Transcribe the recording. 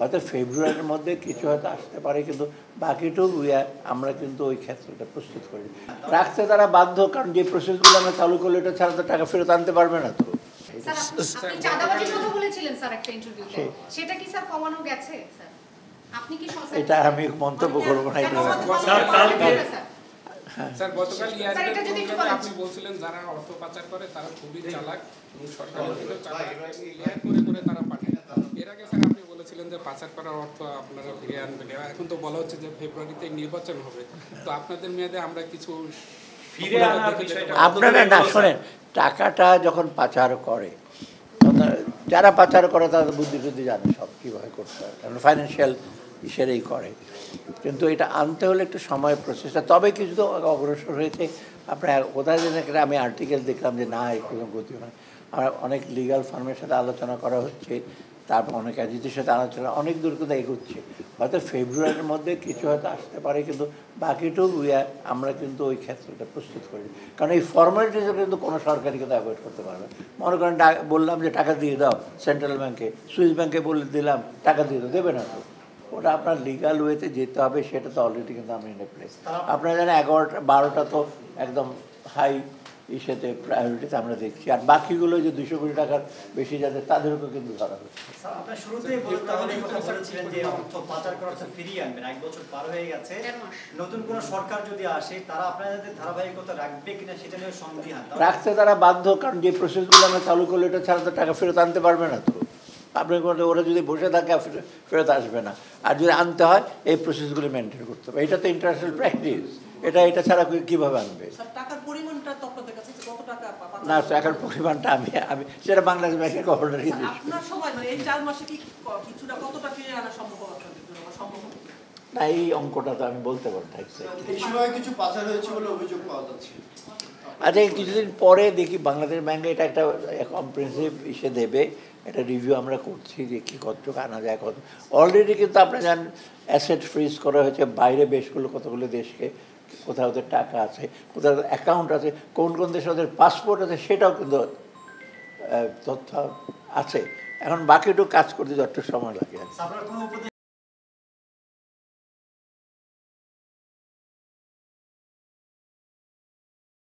হয়তো ফেব্রুয়ারির মধ্যে কিছু হয়তো আসতে পারে, কিন্তু বাকিটুকু আমরা কিন্তু ওই ক্ষেত্রটা প্রস্তুত করি। রাখতে তারা বাধ্য, কারণ যে প্রসেসগুলো আমরা চালু করলে এটা ছাড়া তো টাকা ফেরত আনতে পারবে না। তো এটা আমি মন্তব্য করবো না। স্যার, গতকাল আপনি বলছিলেন যারা অর্থ পাচার করে তারা খুবই চালাক এবং সরকারের থেকে চালাক করে তারা পাঠায়। এর আগে স্যার আপনি বলেছিলেন যে পাচার করার অর্থ আপনারা ফিরিয়ে আনবেন। এখন তো বলা হচ্ছে যে ফেব্রুয়ারিতে নির্বাচন হবে, তো আপনাদের মেয়াদে আমরা কিছু আপনারা না শোনেন, টাকাটা যখন পাচার করে, যারা পাচার করে তারা বুদ্ধি টুদ্ধি জানে সব কীভাবে করতে হয়, কারণ ফাইন্যান্সিয়াল ইসেরেই করে। কিন্তু এটা আনতে হলে একটু সময় প্রসেসটা, তবে কিছু তো অগ্রসর হয়েছে। আপনার কোথায় যেন একটা আমি আর্টিকেল দেখলাম যে না কোনো গতি হয়। আমার অনেক লিগাল ফার্মের সাথে আলোচনা করা হচ্ছে, তারপর অনেক এজেন্সির সাথে আলোচনা, অনেক দূর কোথাও এগোচ্ছে। হয়তো ফেব্রুয়ারির মধ্যে কিছু হয়তো আসতে পারে, কিন্তু বাকিটুকু আমরা কিন্তু ওই ক্ষেত্রটা প্রস্তুত করি। কারণ এই ফর্মালিটিস কিন্তু কোনো সরকারি কিন্তু অ্যাভয়েড করতে পারবে। মনে করেন বললাম যে টাকা দিয়ে দাও সেন্ট্রাল ব্যাংকে, সুইস ব্যাংকে বলে দিলাম টাকা দিয়ে দাও, দেবে না তো। ওটা আপনার লিগাল ওয়েতে যেতে হবে, সেটা তো অলরেডি কিন্তু আমরা ইন প্লেস। আপনারা জানেন 11টা 12টা তো একদম হাই ইসেতে প্রায়োরিটিতে আমরা দেখছি, আর বাকিগুলো যে 200 কোটি টাকার বেশি যাদের তাদেরকেও কিন্তু ধরা হচ্ছে। আপনার শুরুতেই বলেছিলেন যে অর্থ পাচার করা ফিরিয়ে আনবেন, 1 বছর পার হয়ে গেছে। নতুন কোন সরকার যদি আসে তারা আপনাদের ধারাবাহিকতা রাখবে কিনা সেটা নিয়ে সন্দিহান। রাখতে তারা বাধ্য, কারণ যে প্রসেসগুলো আমরা চালু করলে এটা ছাড়া তো টাকা ফেরত আনতে পারবে না। তো আপনি ওরা যদি বসে থাকে ফেরত আসবে না, আর যদি আনতে হয় এই প্রসেসগুলো মেনটেন করতে হবে। এটা তো ইন্টারন্যাশনাল প্র্যাকটিস। এটা ছাড়া কীভাবে আনবে? না, টাকার পরিমাণটা আমি সেটা বাংলাদেশ ব্যাংকের গভর্নরই না, এই অঙ্কটা তো আমি বলতে পারবো। আচ্ছা, কিছুদিন পরে দেখি বাংলাদেশ ব্যাংকে এটা একটা কম্প্রিহেনসিভ ইসে দেবে, একটা রিভিউ আমরা করছি যে কী কতটুকু আনা যায়। কত অলরেডি কিন্তু আপনারা জানেন অ্যাসেট ফ্রিজ করা হয়েছে বাইরে বেশগুলো, কতগুলো দেশকে, কোথাও ওদের টাকা আছে, কোথাও অ্যাকাউন্ট আছে, কোন কোন দেশে ওদের পাসপোর্ট আছে, সেটাও কিন্তু তথ্য আছে। এখন বাকিটুকু কাজ করতে যতটুকু সময় লাগে।